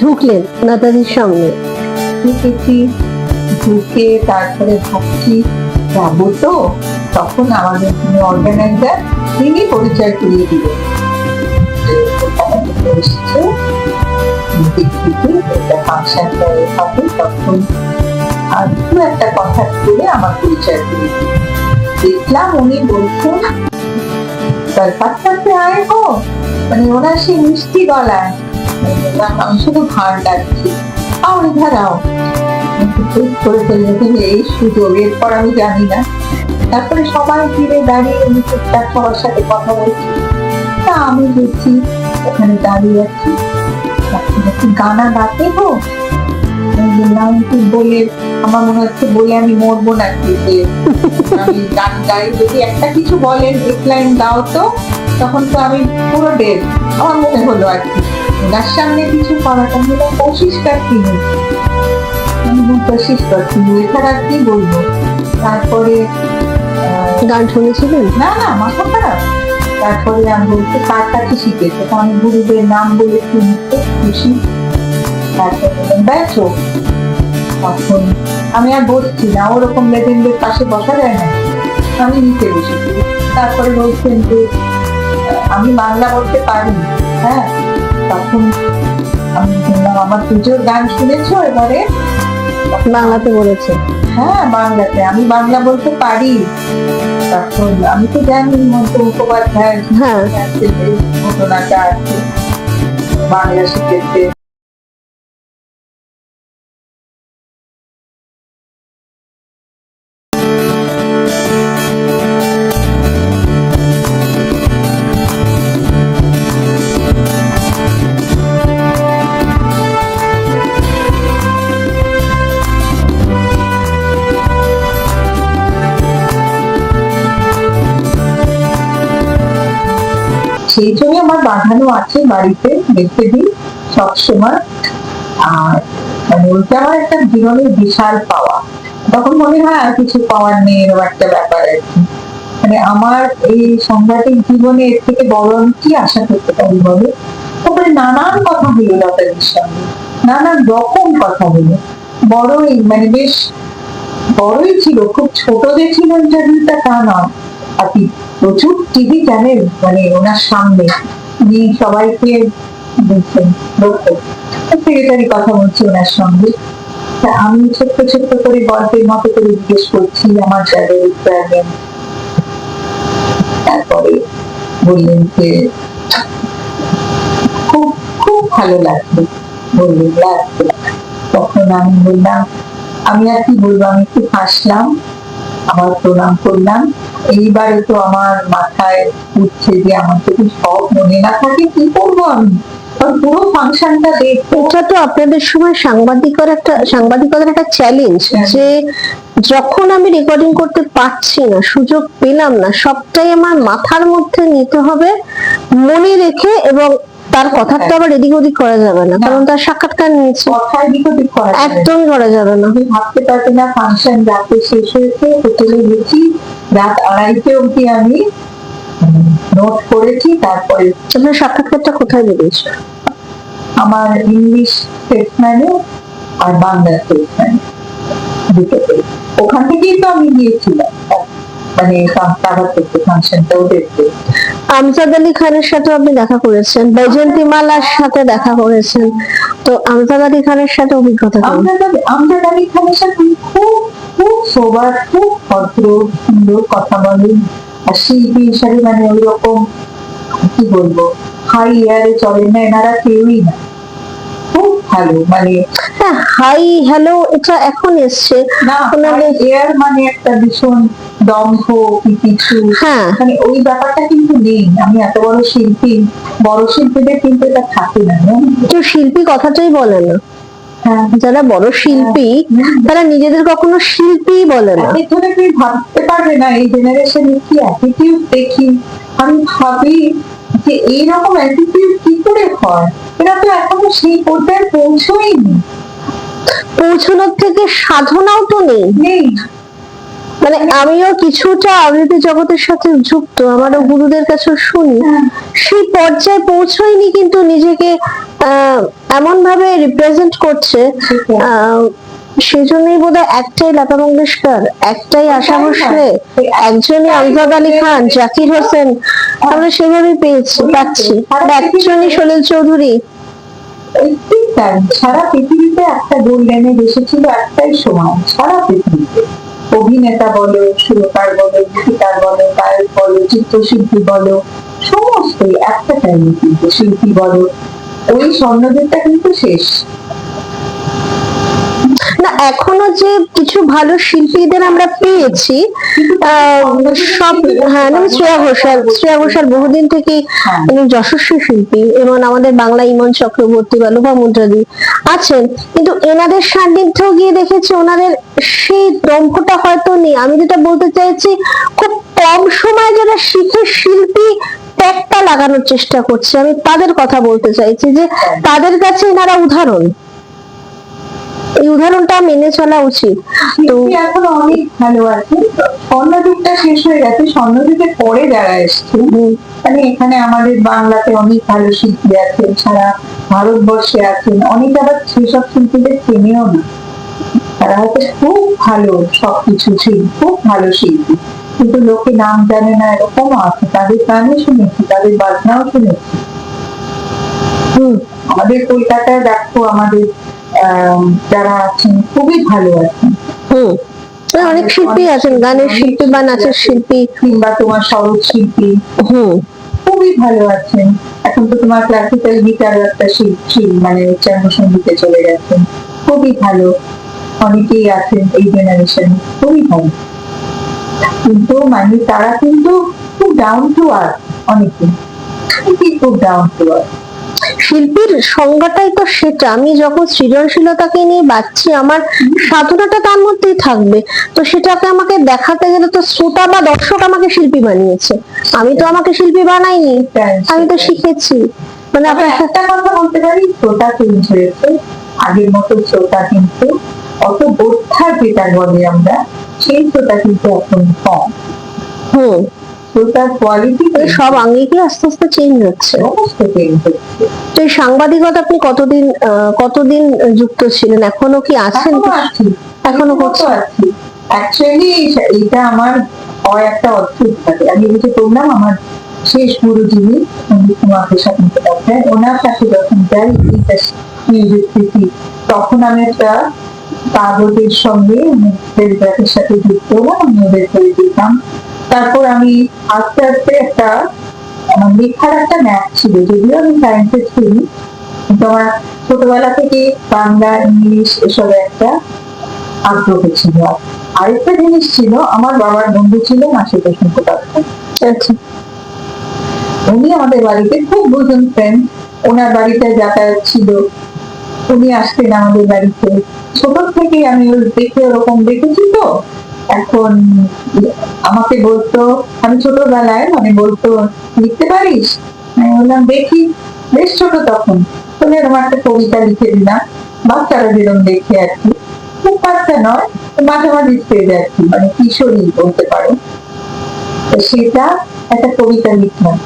ঢুকলেন নাতাজির সামনে, ঢুকেছি, ঢুকে তারপরে ভাবছি যাবো তো, তখন আমাদের যিনি অর্গানাইজার তিনি পরিচয় করিয়ে দিলেন এসছে ফাংশনটা হবে, তখন আর দু একটা কথা বলে আমার পরিচয় করিয়ে দিল। দেখলাম উনি বলছেন কলকাতাতে আয় হো, মানে ওনার সেই মিষ্টি গলায়, আমি শুধু ভার ডাকছি আও ইধার আও, করে ফেললেন এই সুযোগ, এরপর আমি জানি না। তারপরে সবাই ফিরে দাঁড়িয়ে উনি টুকটাক সবার সাথে কথা বলছি, তা আমি দেখছি ওখানে দাঁড়িয়ে আছি, গানা গাতে হো, বললাম কি বলে, আমার মনে হচ্ছে বলে আমি মরবো না, আমি গান গাই, যদি একটা কিছু বলেন এক লাইন গাও তো, তখন তো আমি পুরো ডেড, আমার মনে হলো আর কি ওনার সামনে কিছু করাটা হলো কোশিশ করছি, আমি কোশিশ করছি, এছাড়া কি বলবো। তারপরে গান শুনেছিলেন? না না, মাথা খারাপ। তারপরে আমি বলছি কার কাছে শিখেছে, তো আমি গুরুদের নাম বলেছি, খুশি। তারপরে দেখো, তখন আমি আর বসছি না, ওরকম লেজেন্ডের পাশে বসা যায় না, আমি নিচে বসেছি। তারপরে বলছেন যে আমি বাংলা বলতে পারি, হ্যাঁ। তখন আমি বললাম আমার পুজোর গান শুনেছো, এবারে বাংলাতে বলেছে। হ্যাঁ বাংলাতে, আমি বাংলা বলতে পারি। তখন আমি তো জানি মমতা মুখোপাধ্যায় ঘটনাটা আছে, বাংলা শিখেছে। সেই জন্য আমার বাঁধানো আছে বাড়িতে, দেখতে দিই সবসময়। আর মানে ওইটা আমার একটা জীবনের বিশাল পাওয়া। তখন মনে হয় আর কিছু পাওয়ার নেই, এরকম একটা ব্যাপার আর কি। মানে আমার এই সাংঘাতিক জীবনে এর থেকে বড় আমি কি আশা করতে পারি বলে। তারপরে নানান কথা হলো লতাজির সঙ্গে, নানান রকম কথা হলো, বড়ই মানে বেশ বড়ই ছিল, খুব ছোট যে ছিল ইন্টারভিউটা তা নয়। আর প্রচুর টিভি চ্যানেল মানে ওনার সামনে, উনি সবাইকে বলছেন, সেক্রেটারি কথা বলছি ওনার সঙ্গে। আমি ছোট্ট ছোট্ট করে গল্পের মতো করে জিজ্ঞেস করছি আমার যাদের রিকোয়ারমেন্ট। তারপরে বললেন যে খুব খুব ভালো লাগবে, বললেন লাগবে। তখন আমি বললাম আমি আর কি বলবো, আমি একটু হাসলাম, আমার প্রণাম করলাম। এইবারে তো আমার মাথায় উঠছে যে আমার যদি সব মনে না থাকে কি করবো আমি, পুরো ফাংশনটা দেখবো। এটা তো আপনাদের সময় সাংবাদিকতার একটা চ্যালেঞ্জ, যে যখন আমি রেকর্ডিং করতে পারছি না, সুযোগ পেলাম না, সবটাই আমার মাথার মধ্যে নিতে হবে মনে রেখে, এবং তার কথাটা আবার এদিক ওদিক করা যাবে না, কারণ তার সাক্ষাৎকার নিয়েছে, কথা এদিক ওদিক করা একদমই করা যাবে না। আমি ভাবতে পারছি না, ফাংশন রাতে শেষ হয়েছে, হোটেলে গেছি, রাত 2:30 অবধি আমি নোট করেছি। তারপরে আপনার সাক্ষাৎকারটা কোথায় বেরিয়েছে? আমার ইংলিশ স্টেটসম্যানে আর বাংলা স্টেটসম্যানে, দুটোতে। ওখান থেকেই তো আমি গিয়েছিলাম মানে ফাংশনটাও দেখতে। আমজাদ আলী খানের সাথে আপনি দেখা করেছেন, বৈজয়ন্তী মালার সাথে দেখা করেছেন, তো আমজাদ আলী খানের সাথে অভিজ্ঞতা কেমন? আমজাদ আলী খানের সাথে খুব খুব সোবার, খুব ভদ্র, সুন্দর কথা বলেন। আর শিল্পী হিসাবে মানে ওই রকম কি বলবো, হাই এয়ারে চলেন না এনারা কেউই না, খুব ভালো। মানে হ্যাঁ, হাই হ্যালো এটা এখন এসছে না, এয়ার মানে একটা ভীষণ দম্ভ কি কিছু, মানে ওই ব্যাপারটা কিন্তু নেই। আমি এত বড় শিল্পী, বড় শিল্পীদের কিন্তু এটা থাকে না, কেউ শিল্পী কথাটাই বলে না। যারা বড় শিল্পী তারা নিজেদের কখনো শিল্পী বলে না। এখানে তুই ভাবতে পারবে না এই জেনারেশনে কি অ্যাটিটিউড দেখি, আমি ভাবি যে এইরকম অ্যাটিটিউড কি করে হয়, এরা তো এখনো সেই পর্যায়ে পৌঁছয়নি। পৌঁছানোর থেকে সাধনাও তো নেই। মানে আমিও কিছুটা আবৃত্তি জগতের সাথে যুক্ত, আমারও গুরুদের কাছে শুনি, সেই পর্যায়ে পৌঁছয়নি, কিন্তু নিজেকে এমন ভাবে রিপ্রেজেন্ট করছে, সেজন্যই বোধহয় একটাই লতা মঙ্গেশকর, একটাই আশা ভোসলে, একজনই আমজাদ আলী খান, জাকির হোসেন, আমরা সেভাবেই পাচ্ছি, আর একজনই সলিল চৌধুরী। ঠিক তাই, সারা পৃথিবীতে একটা গোল্ডেন এজ এসেছিল একটাই সময়, সারা পৃথিবীতে অভিনেতা বলো, সুরকার বলো, গীতিকার বলো, গায়ক বলো, চিত্রশিল্পী বলো, সমস্তই একটা টাইমে কিন্তু, শিল্পী বলো, ওই স্বর্ণযুগটা কিন্তু শেষ। না, এখনো যে কিছু ভালো শিল্পীদের আমরা পেয়েছি, সব, হ্যাঁ, যেমন শ্রেয়া ঘোষাল বহুদিন থেকেই যশস্বী শিল্পী, এবং আমাদের বাংলা ইমন চক্রবর্তী বা লোপা মুদ্রাদি আছেন, কিন্তু এনাদের সান্নিধ্য গিয়ে দেখেছি ওনাদের সেই দম্ভটা হয়তো নেই। আমি যেটা বলতে চাইছি, খুব কম সময়ে যারা শিখে শিল্পী ট্যাগটা লাগানোর চেষ্টা করছে, আমি তাদের কথা বলতে চাইছি, যে তাদের কাছে এনারা উদাহরণ, এই উদাহরণটা মেনে চলা উচিত। তো এখন অনেক ভালো আছে, স্বর্ণযুগটা শেষ হয়ে গেছে, স্বর্ণযুগের পরে যারা এসছে, মানে এখানে আমাদের বাংলাতে অনেক ভালো শিল্পী আছেন, সারা ভারতবর্ষে আছেন, অনেক আবার সেসব শিল্পীদের চেনেও না, তারা হয়তো খুব ভালো সবকিছু শিল্পী, খুব ভালো শিল্পী, কিন্তু লোকে নাম জানে না, এরকমও আছে, তাদের গানও শুনেছি, তাদের বাজনাও শুনেছি। আমাদের কলকাতায় দেখো, আমাদের যারা আছেন খুবই ভালো আছেন, অনেক শিল্পী আছেন, গানের শিল্পী বা নাচের শিল্পী, কিংবা তোমার সরোজ শিল্পী, খুবই ভালো আছেন। এখন তো তোমার ক্লাসিক্যাল গিটার একটা শিল্পী, মানে উচ্চারণ সঙ্গীতে চলে গেছেন, খুবই ভালো, অনেকেই আছেন এই জেনারেশন, খুবই ভালো, কিন্তু মানে তারা কিন্তু খুব ডাউন টু আর্থ, অনেকে খুব ডাউন টু আর্থ। শিল্পীর সংজ্ঞাটাই তো সেটা, আমি যখন সৃজনশীলতাকে নিয়ে বাঁচছি, আমার সাধনাটা তার মধ্যেই থাকবে, তো সেটাকে আমাকে দেখাতে গেলে তো শ্রোতা বা দর্শক আমাকে শিল্পী বানিয়েছে, আমি তো আমাকে শিল্পী বানাইনি, আমি তো শিখেছি। মানে আপনার একটা কথা বলতে পারি, শ্রোতা চেঞ্জ হয়েছে, আগের মতো শ্রোতা কিন্তু অত বোদ্ধার যেটা বলে আমরা, সেই শ্রোতা কিন্তু এখন কম। শ্রোতার কোয়ালিটি সব আঙ্গিকে আস্তে আস্তে চেঞ্জ হচ্ছে, সমস্ত চেঞ্জ হচ্ছে। তো এই সাংবাদিকতা আপনি কতদিন যুক্ত ছিলেন, এখনো কি আছেন? এখনো কত আছি, অ্যাকচুয়ালি এটা আমার একটা অদ্ভুত থাকে, আমি এই যে বললাম আমার শেষ গুরু যিনি পণ্ডিত কুমার প্রসাদ মুখোপাধ্যায়, ওনার কাছে যখন যাই মিউজিক শিখি, তখন আমি একটা কাগজের সঙ্গে টেলিগ্রাফের সাথে যুক্ত হলাম, আমি ওদের করে দিতাম। তারপর আমি আস্তে আস্তে একটা আমার লেখার একটা ম্যাপ ছিল, যদিও আমি সায়েন্সের ছিলাম, কিন্তু আমার ছোটবেলা থেকে বাংলা, ইংলিশ এসবে একটা আগ্রহ ছিল। আরেকটা জিনিস ছিল, আমার বাবার বন্ধু ছিল আশুতোষ মুখোপাধ্যায়, উনি আমাদের বাড়িতে খুব বুঝুন ফ্রেন্ড, ওনার বাড়িতে যাতায়াত ছিল, উনি আসতেন আমাদের বাড়িতে, ছোট থেকে আমি দেখে ওরকম দেখেছি, তো এখন আমাকে বলতো, আমি ছোটবেলায় মানে বলতো লিখতে পারিস, আমি বললাম দেখি, বেশ ছোট তখন, তুমি এরকম একটা কবিতা লিখে দিলাম, বাচ্চারা যেরকম দেখে আর কি, খুব বাচ্চা নয়, মাঝামাঝি স্টেজ আর কি, মানে কিশোরী বলতে পারো, সেটা একটা কবিতা লিখলাম।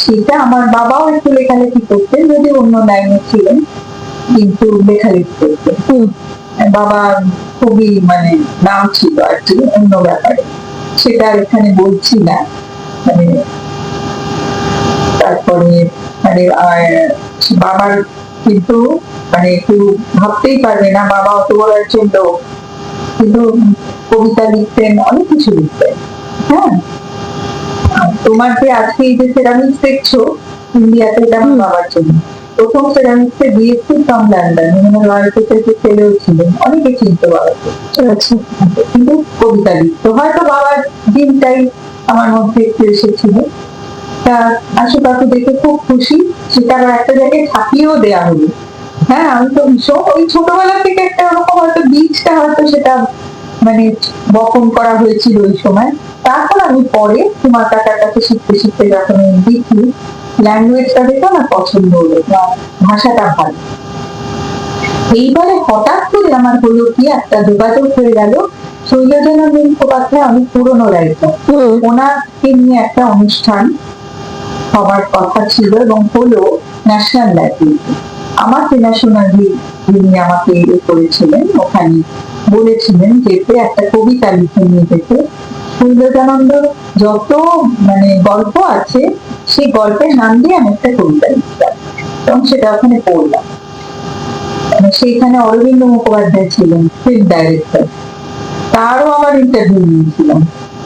সেটা আমার বাবাও একটু লেখালেখি করতেন, যদি অন্য লাইনে ছিলেন, কিন্তু লেখালেখি করতেন। বাবা খুবই মানে নাম ছিল আর কি অন্য ব্যাপারে, সেটা এখানে বলছি না। মানে তারপরে মানে বাবার কিন্তু মানে একটু ভাবতেই পারবে না, বাবা অত বড় একজন লোক, কিন্তু কবিতা লিখতেন, অনেক কিছু লিখতেন। হ্যাঁ, তোমার যে আজকে এই যে সেরামিক্স দেখছো ইন্ডিয়াতে, এটা আমার বাবার জন্য প্রথম ceramics A BSc from London, royal ছেলেও ছিলেন, অনেকে চিনতে বাবাকে, কিন্তু কবিতা লিখতো, হয়তো বাবার দিনটাই আমার মধ্যে একটু এসেছিল। তা আশেপাশে দেখে খুব খুশি, সেটা আবার একটা জায়গায় ছাপিয়েও দেয়া হলো। হ্যাঁ, আমি তো ভীষণ ওই ছোটবেলা থেকে একটা ওরকম হয়তো বীজটা হয়তো সেটা মানে বপন করা হয়েছিল ওই সময়। তারপর আমি পরে তোমার কাকার কাছে শিখতে শিখতে যখন দেখি, ল্যাঙ্গুয়েজটা দেখো না পছন্দ হলো, ভাষাটা ভালো। এইবারে হঠাৎ করে আমার হলো কি, একটা যোগাযোগ হয়ে গেল, শৈলজানন্দ মুখোপাধ্যায় অনেক পুরনো রাইটার, ওনাকে নিয়ে একটা অনুষ্ঠান হবার কথা ছিল এবং হলো ন্যাশনাল লাইব্রেরিতে। আমার চেনাশোনা যিনি আমাকে করেছিলেন ওখানে বলেছিলেন যেতে একটা কবিতা লিখে নিয়ে যেতে সৌন্দর্যানন্দ যত গল্প আছে সেই গল্পের নাম দিয়ে আমি একটা কবিতা লিখতাম এবং সেটা ওখানে পড়লাম। সেইখানে অরবিন্দ মুখোপাধ্যায় ছিলেন ফিল্ম ডাইরেক্টর, তারও আমার ইন্টারভিউ নিয়েছিলাম।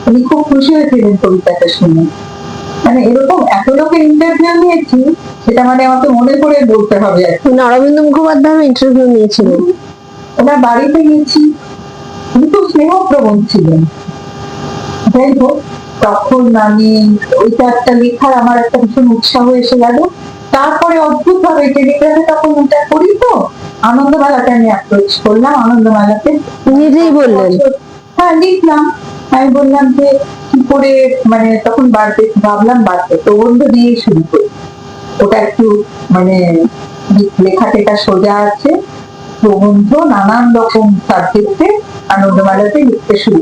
উনি খুব খুশি হয়েছিলেন কবিতাটা শুনে। এরকম এত লোকের ইন্টারভিউ নিয়েছি সেটা আমাকে মনে করে বলতে হবে আর কি। অরবিন্দ মুখোপাধ্যায় ইন্টারভিউ নিয়েছিলেন, ওনার বাড়িতে গেছি, উনি খুব স্নেহপ্রবণ ছিলেন। যাই হোক, তখন আমি ওইটা একটা লেখার আমার একটা ভীষণ উৎসাহ এসে গেল। তারপরে অদ্ভুত ভাবে টেলিগ্রামে তখন ওটা করি তো, আনন্দমেলাতে আমি অ্যাপ্রোচ করলাম। আনন্দমেলাতে নিজেই বললেন? হ্যাঁ, লিখলাম। আমি বললাম যে কি করে তখন ভাবলাম বাড়তে প্রবন্ধ দিয়ে শুরু করি, ওটা একটু লেখা টেখা সোজা আছে, প্রবন্ধ নানান রকম সাবজেক্টে আনন্দমেলাতে লিখতে শুরু